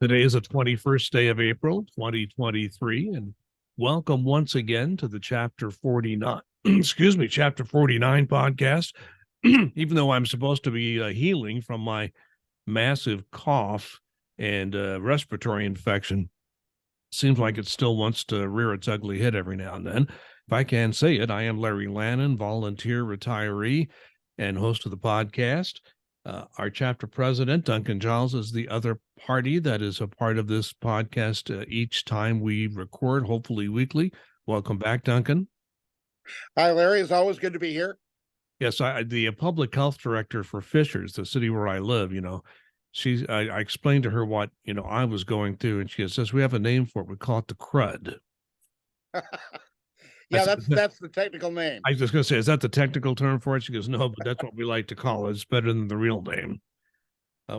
Today is the 21st day of April, 2023, and welcome once again to the Chapter 49, Chapter 49 podcast. Even though I'm supposed to be healing from my massive cough and respiratory infection, seems like it still wants to rear its ugly head every now and then. If I can say it, I am Larry Lannan, volunteer retiree and host of the podcast. Our chapter president, Duncan Giles, is the other party that is a part of this podcast each time we record, hopefully weekly. Welcome back, Duncan. Hi, Larry. It's always good to be here. Yes, the public health director for Fishers, the city where I live, I explained to her what, I was going through, and she says, we have a name for it. We call it the crud. Yeah, that's the technical name. I was just going to say, is that the technical term for it? She goes, no, but that's what we like to call it. It's better than the real name. I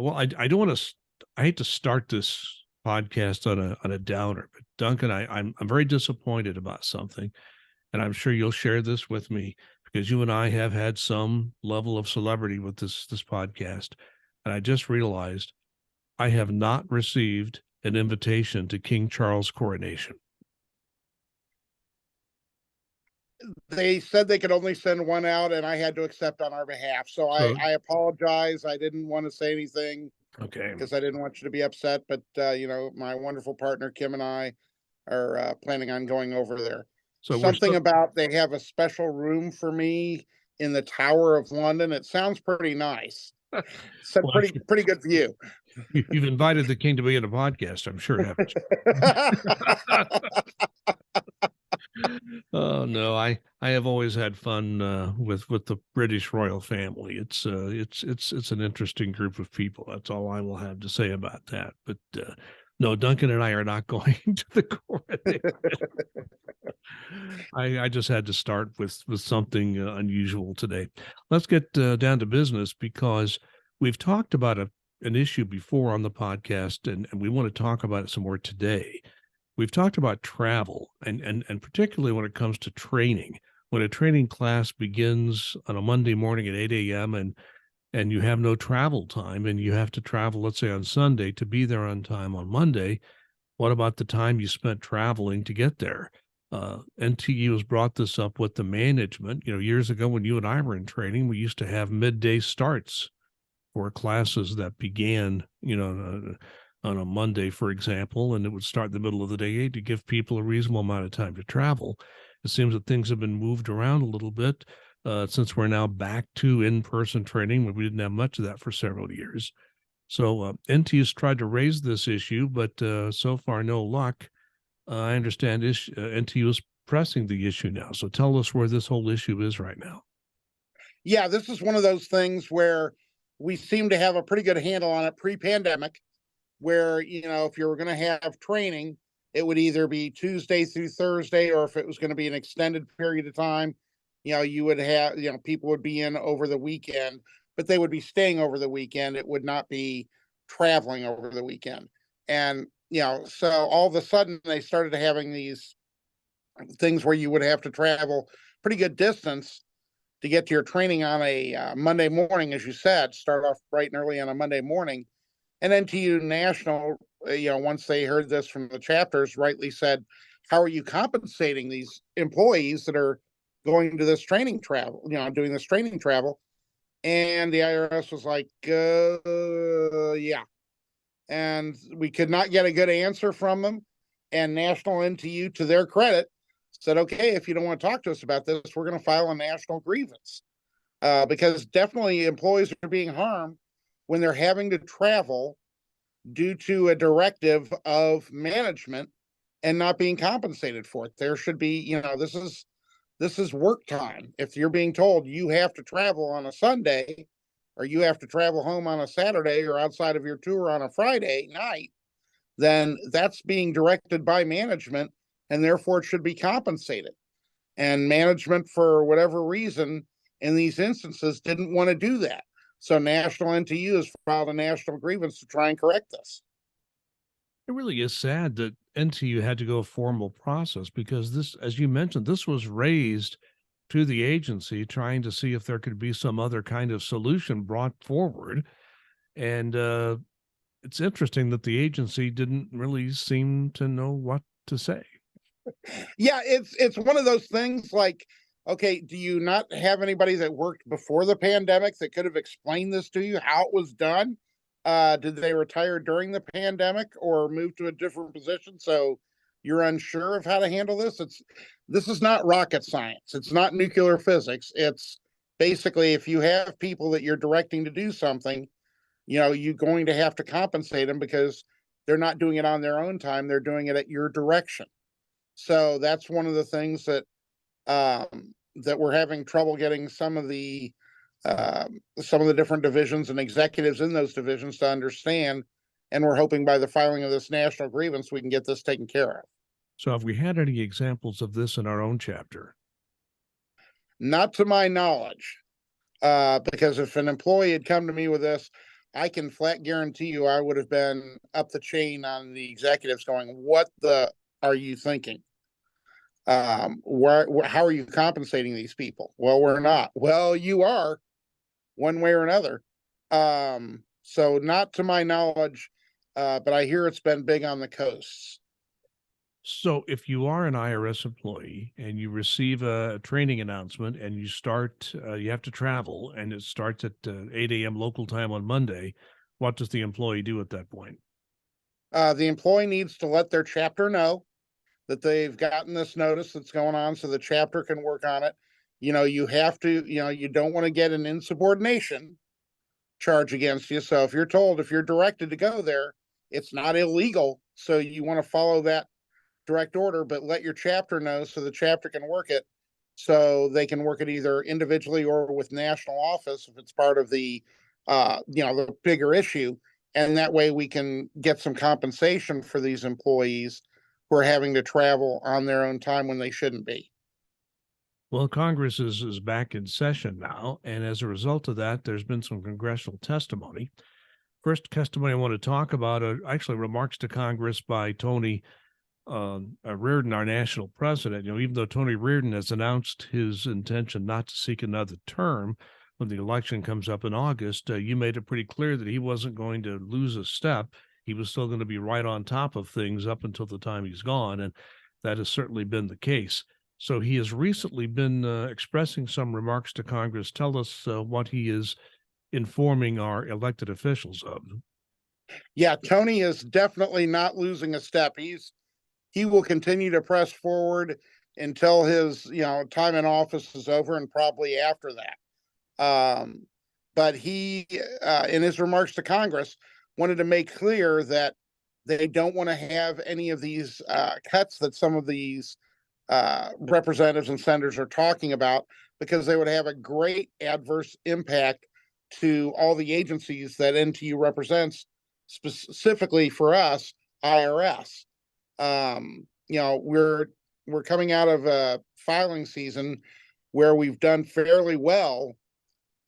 don't want to. I hate to start this podcast on a downer, but Duncan, I'm very disappointed about something, and I'm sure you'll share this with me because you and I have had some level of celebrity with this podcast, and I just realized I have not received an invitation to King Charles' coronation. They said they could only send one out, and I had to accept on our behalf. So I apologize. I didn't want to say anything. Okay. Because I didn't want you to be upset. But, my wonderful partner, Kim, and I are planning on going over there. So something about they have a special room for me in the Tower of London. It sounds pretty nice. It's a pretty good view. You've invited the king to be in a podcast, I'm sure, haven't you? Oh no, I have always had fun with the British royal family. It's an interesting group of people. That's all I will have to say about that. But no, Duncan and I are not going to the coronation. I just had to start with something unusual today. Let's get down to business because we've talked about an issue before on the podcast, and we want to talk about it some more today. We've talked about travel and particularly when it comes to training. When a training class begins on a Monday morning at 8 a.m. and you have no travel time and you have to travel, let's say on Sunday, to be there on time on Monday, what about the time you spent traveling to get there? NTU has brought this up with the management. Years ago when you and I were in training, we used to have midday starts for classes that began, on a Monday, for example, and it would start in the middle of the day to give people a reasonable amount of time to travel. It seems that things have been moved around a little bit since we're now back to in-person training. We didn't have much of that for several years. So NTU's tried to raise this issue, but so far no luck. I understand NTU is pressing the issue now. So tell us where this whole issue is right now. Yeah, this is one of those things where we seem to have a pretty good handle on it pre-pandemic, where, if you were going to have training, it would either be Tuesday through Thursday, or if it was going to be an extended period of time, you would have, people would be in over the weekend, but they would be staying over the weekend. It would not be traveling over the weekend. And, so all of a sudden they started having these things where you would have to travel pretty good distance to get to your training on a Monday morning, as you said, start off bright and early on a Monday morning. And NTU National, once they heard this from the chapters, rightly said, how are you compensating these employees that are going to this training travel, doing this training travel? And the IRS was like, yeah. And we could not get a good answer from them. And National NTU, to their credit, said, okay, if you don't want to talk to us about this, we're going to file a national grievance. Because definitely employees are being harmed when they're having to travel due to a directive of management and not being compensated for it. There should be, this is work time. If you're being told you have to travel on a Sunday, or you have to travel home on a Saturday, or outside of your tour on a Friday night, then that's being directed by management, and therefore it should be compensated. And management, for whatever reason, in these instances, didn't want to do that. So National NTU has filed a national grievance to try and correct this. It really is sad that NTU had to go a formal process because this, as you mentioned, this was raised to the agency trying to see if there could be some other kind of solution brought forward. And It's interesting that the agency didn't really seem to know what to say. Yeah, it's one of those things like, okay, do you not have anybody that worked before the pandemic that could have explained this to you, how it was done? Did they retire during the pandemic or move to a different position? So you're unsure of how to handle this. This is not rocket science. It's not nuclear physics. It's basically if you have people that you're directing to do something, you're going to have to compensate them because they're not doing it on their own time. They're doing it at your direction. So that's one of the things that we're having trouble getting some of the different divisions and executives in those divisions to understand. And we're hoping by the filing of this national grievance, we can get this taken care of. So, have we had any examples of this in our own chapter? Not to my knowledge, because if an employee had come to me with this, I can flat guarantee you I would have been up the chain on the executives going, what the are you thinking? How are you compensating these people? Well, we're not. Well, you are, one way or another. So not to my knowledge, but I hear it's been big on the coasts. So, if you are an IRS employee and you receive a training announcement and you have to travel and it starts at 8 a.m. local time on Monday, what does the employee do at that point? The employee needs to let their chapter know that they've gotten this notice that's going on so the chapter can work on it. You have to, you don't want to get an insubordination charge against you. So if you're directed to go there, it's not illegal. So you want to follow that direct order, but let your chapter know so the chapter can work it, so they can work it either individually or with national office if it's part of the bigger issue. And that way we can get some compensation for these employees who are having to travel on their own time when they shouldn't be. Well, Congress is back in session now. And as a result of that, there's been some congressional testimony. First testimony I want to talk about are actually remarks to Congress by Tony Reardon, our national president. Even though Tony Reardon has announced his intention not to seek another term when the election comes up in August, you made it pretty clear that he wasn't going to lose a step. He was still going to be right on top of things up until the time he's gone, and that has certainly been the case. So he has recently been expressing some remarks to Congress. Tell us what he is informing our elected officials of. Yeah, Tony is definitely not losing a step. He will continue to press forward until his time in office is over and probably after that. But he in his remarks to Congress wanted to make clear that they don't want to have any of these cuts that some of these representatives and senators are talking about, because they would have a great adverse impact to all the agencies that NTU represents, specifically for us, IRS. We're coming out of a filing season where we've done fairly well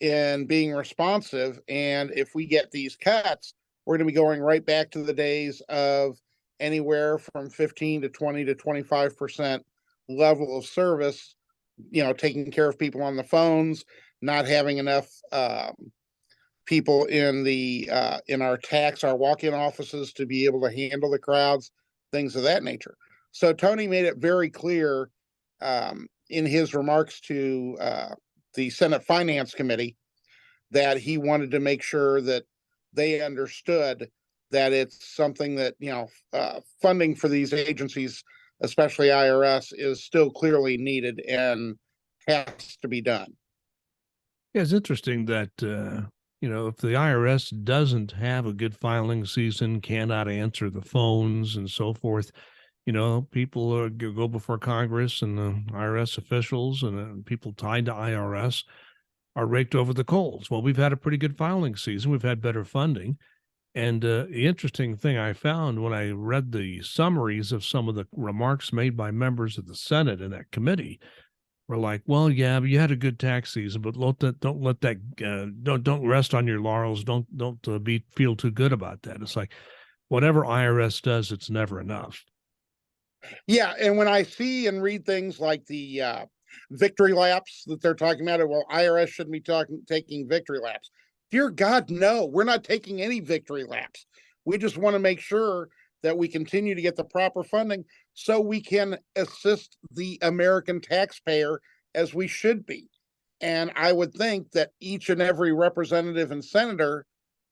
in being responsive, and if we get these cuts, we're going to be going right back to the days of anywhere from 15 to 20 to 25% level of service, taking care of people on the phones, not having enough people in our our walk-in offices to be able to handle the crowds, things of that nature. So Tony made it very clear in his remarks to the Senate Finance Committee that he wanted to make sure that they understood that it's something that funding for these agencies, especially IRS, is still clearly needed and has to be done. Yeah, it's interesting that if the IRS doesn't have a good filing season, cannot answer the phones and so forth, people go before Congress, and the IRS officials and people tied to IRS are raked over the coals. Well, we've had a pretty good filing season. We've had better funding. And the interesting thing I found when I read the summaries of some of the remarks made by members of the Senate in that committee were like, well, yeah, but you had a good tax season, but don't rest on your laurels. Don't feel too good about that. It's like whatever IRS does, it's never enough. Yeah, and when I see and read things like the victory laps that they're talking about, well, IRS shouldn't be taking victory laps. Dear God, no, we're not taking any victory laps. We just want to make sure that we continue to get the proper funding so we can assist the American taxpayer as we should be. And I would think that each and every representative and senator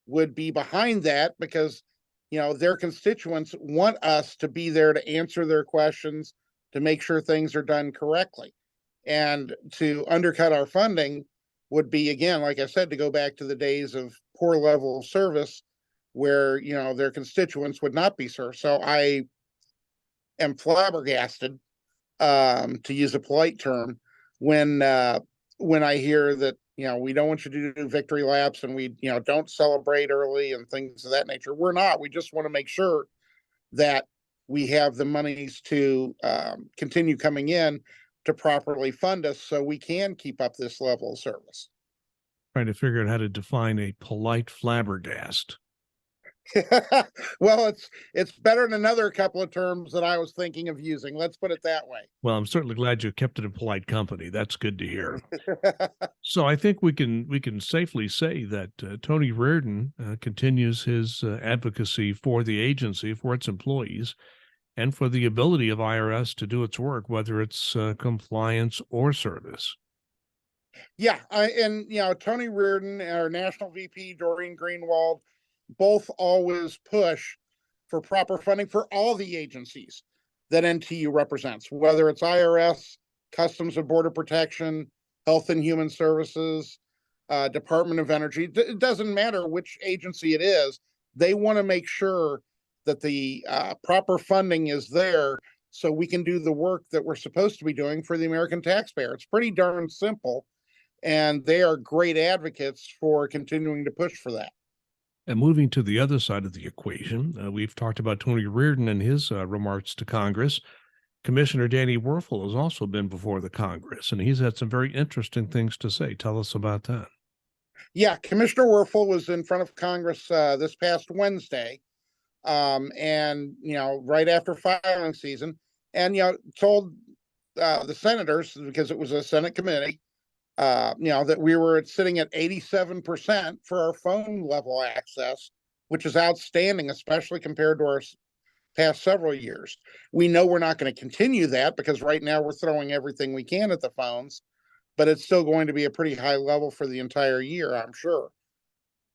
would be behind that because, their constituents want us to be there to answer their questions, to make sure things are done correctly. And to undercut our funding would be, again, like I said, to go back to the days of poor level of service where, their constituents would not be served. So I am flabbergasted, to use a polite term, when I hear that, we don't want you to do victory laps and we, don't celebrate early and things of that nature. We're not. We just want to make sure that we have the monies to continue coming in to properly fund us so we can keep up this level of service. Trying to figure out how to define a polite flabbergast. Well, it's better than another couple of terms that I was thinking of using. Let's put it that way. Well, I'm certainly glad you kept it in polite company. That's good to hear. So I think we can safely say that Tony Reardon continues his advocacy for the agency, for its employees, and for the ability of IRS to do its work, whether it's compliance or service. Yeah, and Tony Reardon, our national VP, Doreen Greenwald, both always push for proper funding for all the agencies that NTU represents, whether it's IRS, Customs and Border Protection, Health and Human Services, Department of Energy. It doesn't matter which agency it is. They want to make sure that the proper funding is there so we can do the work that we're supposed to be doing for the American taxpayer. It's pretty darn simple, and they are great advocates for continuing to push for that. And moving to the other side of the equation, we've talked about Tony Reardon and his remarks to Congress. Commissioner Danny Werfel has also been before the Congress, and he's had some very interesting things to say. Tell us about that. Yeah, Commissioner Werfel was in front of Congress this past Wednesday, and right after filing season, and told the senators, because it was a Senate committee, that we were sitting at 87% for our phone level access, which is outstanding, especially compared to our past several years. We know we're not going to continue that because right now we're throwing everything we can at the phones, but it's still going to be a pretty high level for the entire year, I'm sure.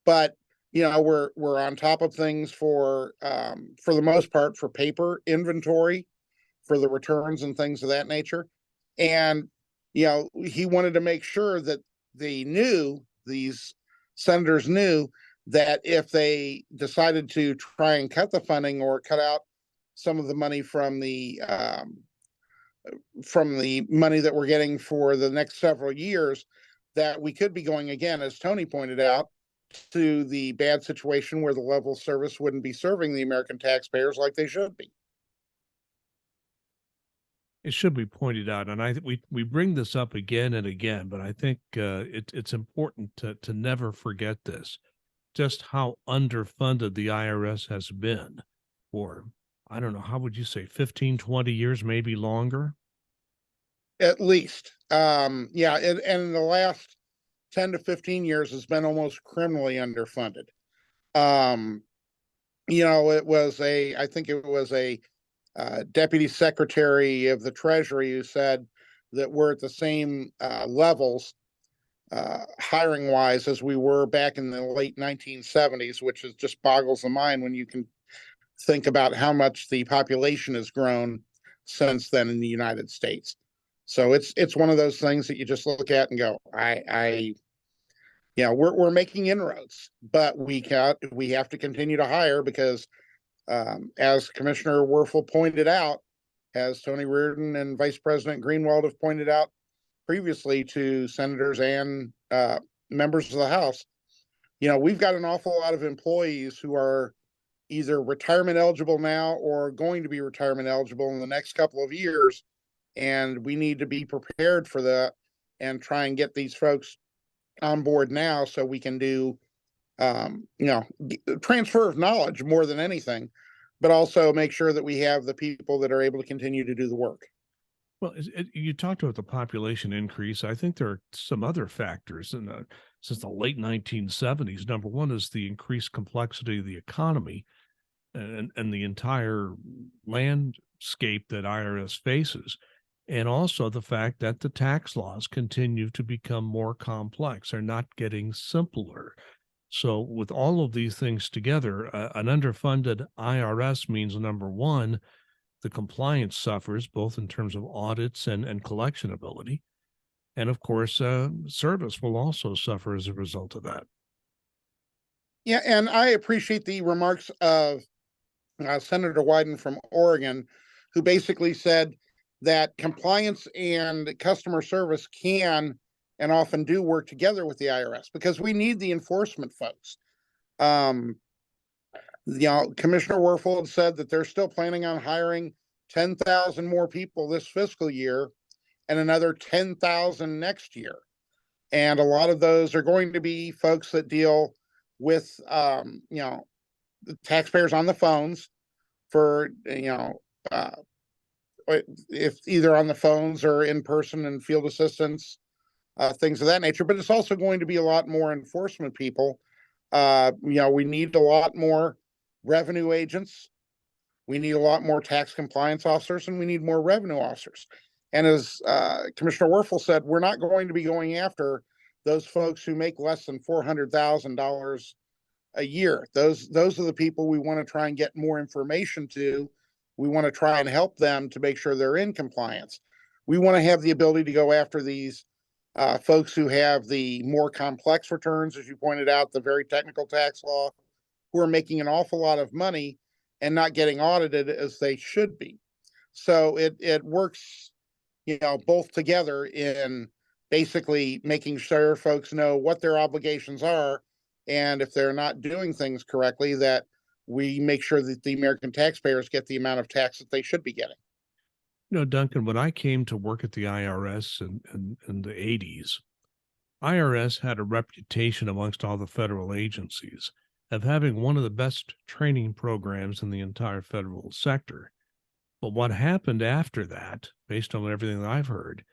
But we're on top of things for the most part, for paper inventory, for the returns and things of that nature. And he wanted to make sure that these senators knew that if they decided to try and cut the funding or cut out some of the money from the money that we're getting for the next several years, that we could be going again, as Tony pointed out, to the bad situation where the level of service wouldn't be serving the American taxpayers like they should be. It should be pointed out, and we bring this up again and again, but I think it's important to never forget this, just how underfunded the IRS has been for, I don't know, how would you say, 15, 20 years, maybe longer? At least. Yeah, and the last 10 to 15 years has been almost criminally underfunded. I think it was a Deputy Secretary of the Treasury who said that we're at the same levels hiring wise as we were back in the late 1970s, which is just boggles the mind when you can think about how much the population has grown since then in the United States. So it's one of those things that you just look at and go, we're making inroads, but we have to continue to hire because as Commissioner Werfel pointed out, as Tony Reardon and Vice President Greenwald have pointed out previously to senators and members of the House, we've got an awful lot of employees who are either retirement eligible now or going to be retirement eligible in the next couple of years. And we need to be prepared for that and try and get these folks on board now so we can do transfer of knowledge more than anything, but also make sure that we have the people that are able to continue to do the work. Well, you talked about the population increase. I think there are some other factors since the late 1970s. Number one is the increased complexity of the economy. and the entire landscape that IRS faces. And also the fact that the tax laws continue to become more complex, are not getting simpler. So, with all of these things together, an underfunded IRS means number one, the compliance suffers both in terms of audits and collection ability. And of course, service will also suffer as a result of that. Yeah, and I appreciate the remarks of Senator Wyden from Oregon, who basically said that compliance and customer service can and often do work together with the IRS because we need the enforcement folks. Um, Commissioner Werfel had said that they're still planning on hiring 10,000 more people this fiscal year and another 10,000 next year. And a lot of those are going to be folks that deal with, the taxpayers on the phones for, uh, if either on the phones or in person and field assistance, things of that nature. But it's also going to be a lot more enforcement people. We need a lot more revenue agents. We need a lot more tax compliance officers, and we need more revenue officers. And as Commissioner Werfel said, we're not going to be going after those folks who make less than $400,000 a year. Those are the people we want to try and get more information to. We want to try and help them to make sure they're in compliance. We want to have the ability to go after these folks who have the more complex returns, as you pointed out, the very technical tax law, who are making an awful lot of money and not getting audited as they should be. So it works, both together in basically making sure folks know what their obligations are, and if they're not doing things correctly, that we make sure that the American taxpayers get the amount of tax that they should be getting. Duncan, when I came to work at the IRS in the 80s, IRS had a reputation amongst all the federal agencies of having one of the best training programs in the entire federal sector. But what happened after that, based on everything that I've heard,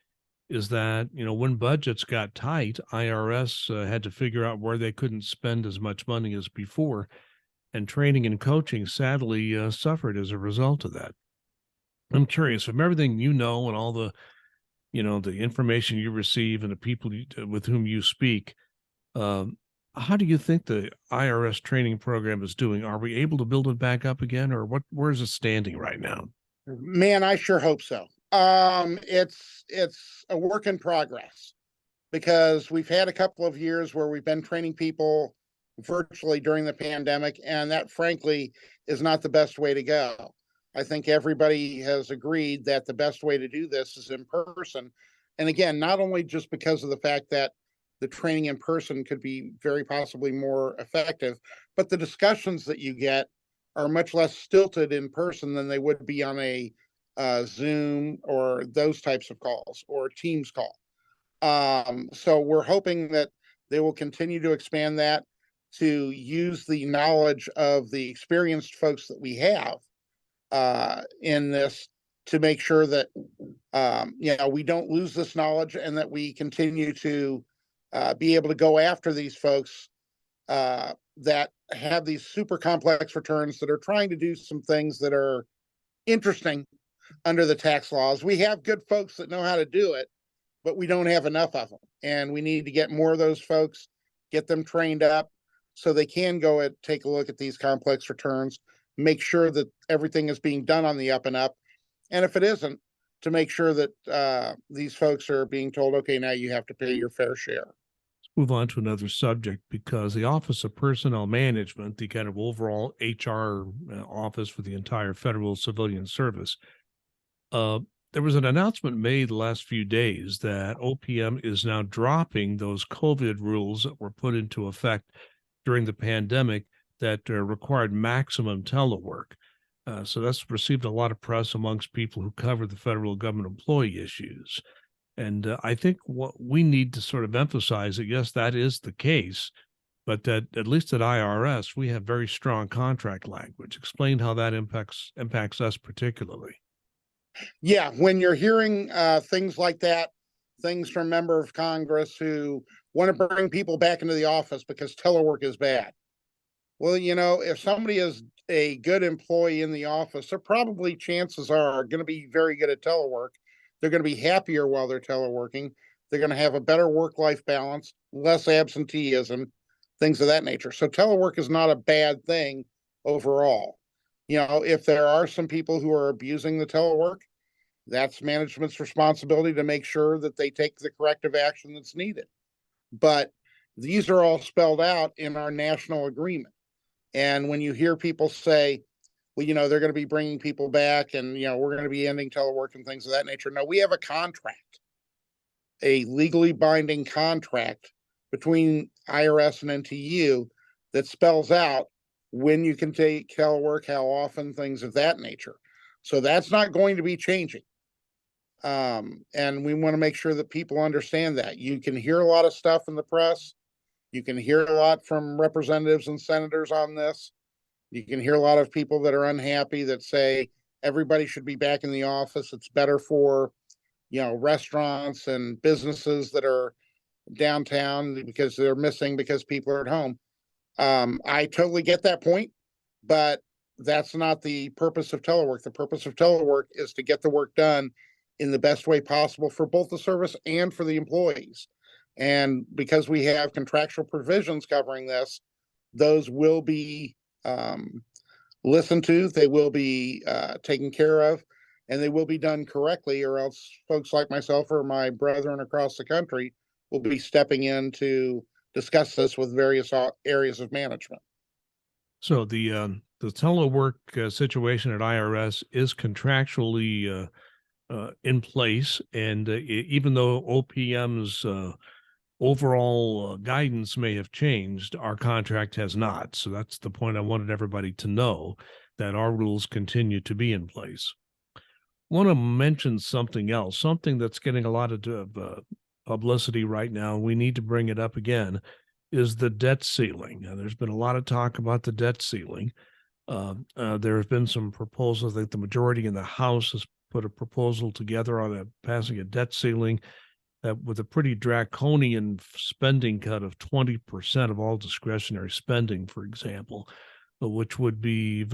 is that, when budgets got tight, IRS had to figure out where they couldn't spend as much money as before. And training and coaching sadly suffered as a result of that. I'm curious, from everything and all the information you receive and the people with whom you speak, um, how do you think the IRS training program is doing? Are we able to build it back up again, or where is it standing right now? Man, I sure hope so. It's a work in progress because we've had a couple of years where we've been training people virtually during the pandemic, and that frankly is not the best way to go. I think everybody has agreed that the best way to do this is in person. And again, not only just because of the fact that the training in person could be very possibly more effective, but the discussions that you get are much less stilted in person than they would be on a Zoom or those types of calls or Teams call. So we're hoping that they will continue to expand that to use the knowledge of the experienced folks that we have in this to make sure that we don't lose this knowledge and that we continue to be able to go after these folks that have these super complex returns that are trying to do some things that are interesting under the tax laws. We have good folks that know how to do it, but we don't have enough of them. And we need to get more of those folks, get them trained up so they can go and take a look at these complex returns, make sure that everything is being done on the up and up. And if it isn't, to make sure that these folks are being told, okay, now you have to pay your fair share. Move on to another subject, because the Office of Personnel Management, the kind of overall HR office for the entire federal civilian service, there was an announcement made the last few days that OPM is now dropping those COVID rules that were put into effect during the pandemic that required maximum telework. So that's received a lot of press amongst people who cover the federal government employee issues. And I think what we need to sort of emphasize that, yes, that is the case, but that at least at IRS, we have very strong contract language. Explain how that impacts us particularly. Yeah, when you're hearing things like that, things from member of Congress who want to bring people back into the office because telework is bad. Well, if somebody is a good employee in the office, they're probably chances are going to be very good at telework. They're going to be happier while they're teleworking. They're going to have a better work-life balance, less absenteeism, things of that nature. So telework is not a bad thing overall. If there are some people who are abusing the telework, that's management's responsibility to make sure that they take the corrective action that's needed. But these are all spelled out in our national agreement. And when you hear people say, well, they're going to be bringing people back and, we're going to be ending telework and things of that nature. No, we have a contract, a legally binding contract between IRS and NTU that spells out when you can take telework, how often, things of that nature. So that's not going to be changing. And we want to make sure that people understand that. You can hear a lot of stuff in the press. You can hear a lot from representatives and senators on this. You can hear a lot of people that are unhappy that say everybody should be back in the office. It's better for, restaurants and businesses that are downtown because they're missing because people are at home. I totally get that point, but that's not the purpose of telework. The purpose of telework is to get the work done in the best way possible for both the service and for the employees. And because we have contractual provisions covering this, those will be listened to, they will be taken care of, and they will be done correctly, or else folks like myself or my brethren across the country will be stepping in to discuss this with various areas of management. So the telework situation at IRS is contractually in place, and even though OPM's overall guidance may have changed, our contract has not. So that's the point I wanted everybody to know, that our rules continue to be in place. Want to mention something else, something that's getting a lot of publicity right now. We need to bring it up again, is the debt ceiling. Now, there's been a lot of talk about the debt ceiling. There have been some proposals. I think the majority in the House has put a proposal together on passing a debt ceiling with a pretty draconian spending cut of 20% of all discretionary spending, for example, which would be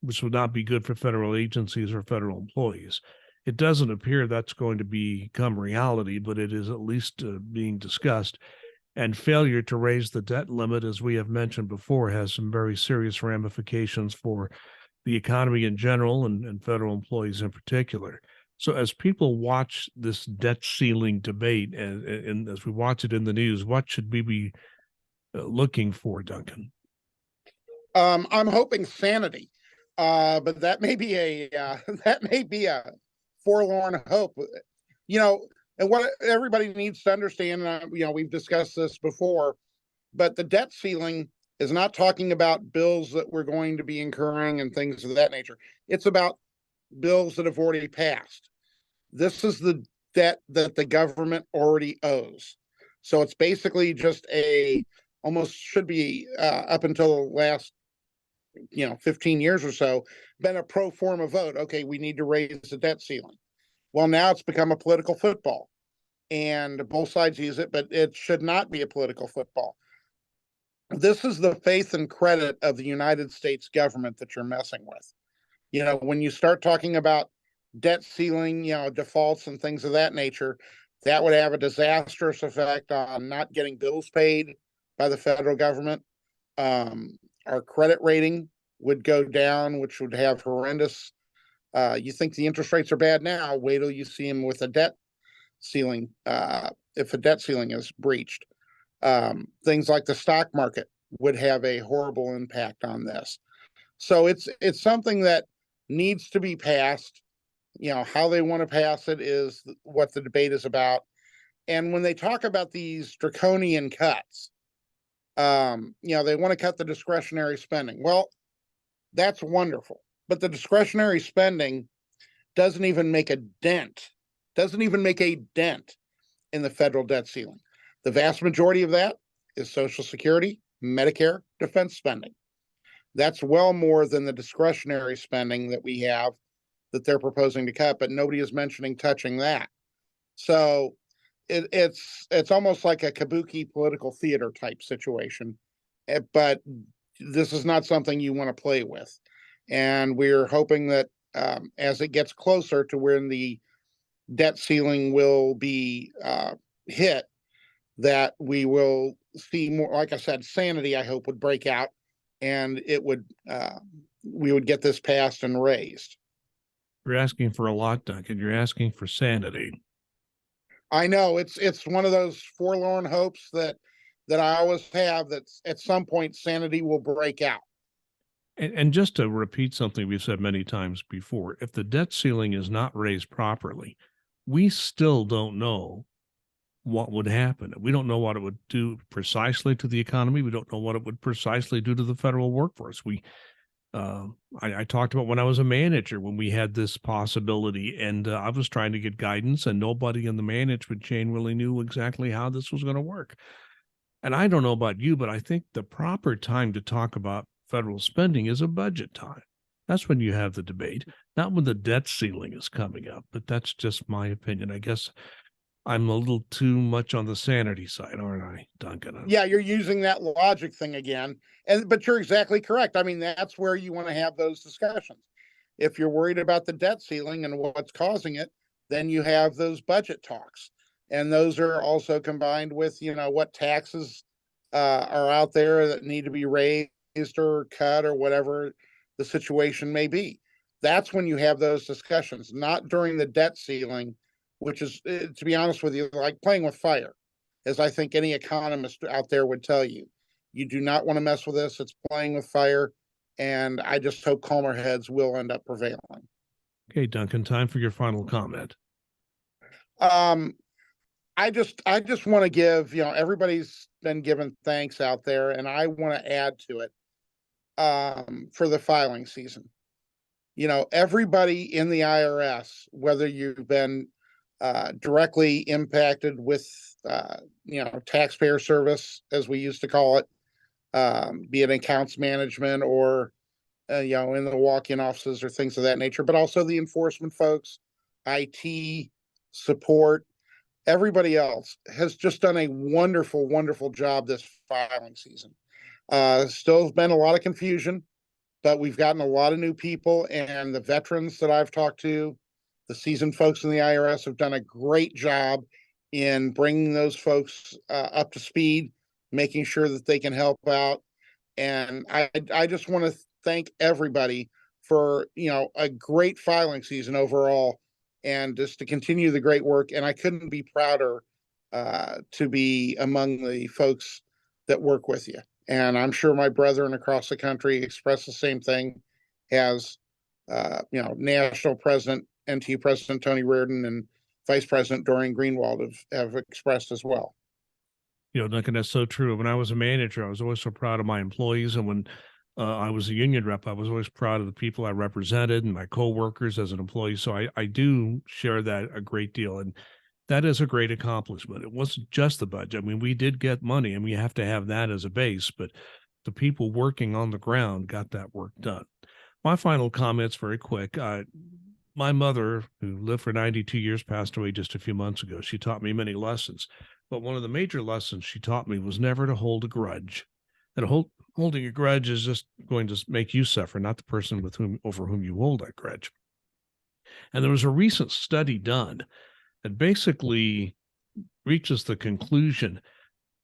which would not be good for federal agencies or federal employees. It doesn't appear that's going to become reality, but it is at least being discussed. And failure to raise the debt limit, as we have mentioned before, has some very serious ramifications for the economy in general and federal employees in particular. So as people watch this debt ceiling debate, and as we watch it in the news, what should we be looking for, Duncan? I'm hoping sanity, but that may be a forlorn hope. And what everybody needs to understand, we've discussed this before, but the debt ceiling is not talking about bills that we're going to be incurring and things of that nature. It's about bills that have already passed. This is the debt that the government already owes. So it's basically just almost should be up until the last 15 years or so, been a pro forma vote. Okay, we need to raise the debt ceiling. Well, now it's become a political football, and both sides use it, but it should not be a political football. This is the faith and credit of the United States government that you're messing with. When you start talking about debt ceiling, defaults and things of that nature, that would have a disastrous effect on not getting bills paid by the federal government. Our credit rating would go down, which would have horrendous. You think the interest rates are bad now? Wait till you see them with a debt ceiling. If a debt ceiling is breached, things like the stock market would have a horrible impact on this. So it's something that needs to be passed. How they want to pass it is what the debate is about. And when they talk about these draconian cuts, they want to cut the discretionary spending. Well, that's wonderful. But the discretionary spending doesn't even make a dent in the federal debt ceiling. The vast majority of that is Social Security, Medicare, defense spending. That's well more than the discretionary spending that we have that they're proposing to cut, but nobody is mentioning touching that. So it's almost like a kabuki political theater type situation. But this is not something you want to play with. And we're hoping that as it gets closer to when the debt ceiling will be hit, that we will see more, like I said, sanity, I hope, would break out, and it would we would get this passed and raised. You're asking for a lot, Duncan. You're asking for sanity. I know it's one of those forlorn hopes that I always have, that at some point sanity will break out. And just to repeat something we've said many times before, if the debt ceiling is not raised properly, we still don't know what would happen. We don't know what it would do precisely to the economy. We don't know what it would precisely do to the federal workforce. I talked about when I was a manager, when we had this possibility, and I was trying to get guidance, and nobody in the management chain really knew exactly how this was going to work. And I don't know about you, but I think the proper time to talk about federal spending is a budget time. That's when you have the debate, not when the debt ceiling is coming up. But that's just my opinion. I guess I'm a little too much on the sanity side, aren't I, Duncan? Yeah, you're using that logic thing again. But you're exactly correct. I mean, that's where you want to have those discussions. If you're worried about the debt ceiling and what's causing it, then you have those budget talks. And those are also combined with, what taxes are out there that need to be raised or cut or whatever the situation may be. That's when you have those discussions, not during the debt ceiling, which is, to be honest with you, like playing with fire, as I think any economist out there would tell you. You do not want to mess with this. It's playing with fire. And I just hope calmer heads will end up prevailing. Okay, Duncan, time for your final comment. I just want to give, everybody's been given thanks out there, and I want to add to it for the filing season. Everybody in the IRS, whether you've been directly impacted with, taxpayer service, as we used to call it, be it accounts management or, in the walk-in offices or things of that nature, but also the enforcement folks, IT, support, everybody else has just done a wonderful, wonderful job this filing season. Still has been a lot of confusion, but we've gotten a lot of new people, and the veterans that I've talked to, the seasoned folks in the IRS, have done a great job in bringing those folks up to speed, making sure that they can help out. And I just want to thank everybody for, a great filing season overall, and just to continue the great work. And I couldn't be prouder to be among the folks that work with you. And I'm sure my brethren across the country express the same thing, as National President, NTU President Tony Reardon, and Vice President Doreen Greenwald have expressed as well. Duncan, that's so true. When I was a manager, I was always so proud of my employees. And when I was a union rep, I was always proud of the people I represented and my coworkers as an employee. So I do share that a great deal. And that is a great accomplishment. It wasn't just the budget. I mean, we did get money, and we have to have that as a base, but the people working on the ground got that work done. My final comment's very quick. My mother, who lived for 92 years, passed away just a few months ago. She taught me many lessons, but one of the major lessons she taught me was never to hold a grudge. And holding a grudge is just going to make you suffer, not the person over whom you hold that grudge. And there was a recent study done that basically reaches the conclusion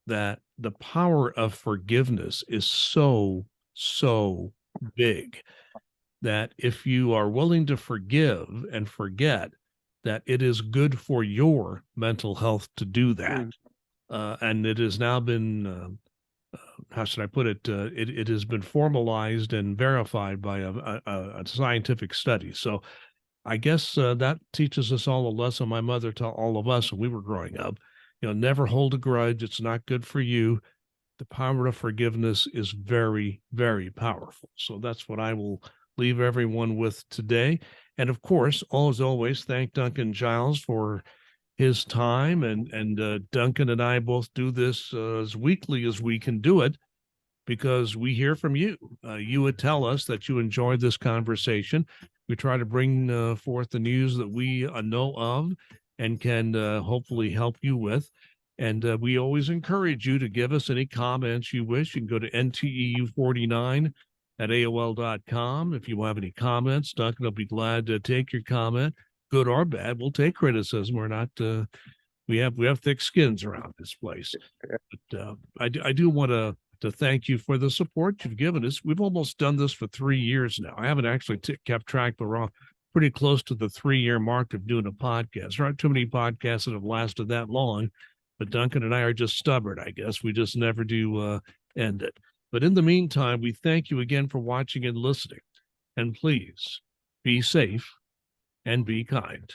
that the power of forgiveness is so, so big that if you are willing to forgive and forget, that it is good for your mental health to do that. And it has now been, how should I put it? It has been formalized and verified by a scientific study. So I guess that teaches us all a lesson my mother taught all of us when we were growing up. Never hold a grudge. It's not good for you. The power of forgiveness is very, very powerful. So that's what I will leave everyone with today. And of course, as always, thank Duncan Giles for his time. And Duncan and I both do this as weekly as we can do it, because we hear from you. You would tell us that you enjoyed this conversation. We try to bring forth the news that we know of and can hopefully help you with. And we always encourage you to give us any comments you wish. You can go to nteu49 at AOL.com. If you have any comments, Duncan will be glad to take your comment, good or bad. We'll take criticism. We're not, we have thick skins around this place. But I do want to thank you for the support you've given us. We've almost done this for 3 years now. I haven't actually kept track, but we're pretty close to the 3-year mark of doing a podcast. There aren't too many podcasts that have lasted that long, but Duncan and I are just stubborn, I guess. We just never do end it. But in the meantime, we thank you again for watching and listening. And please be safe and be kind.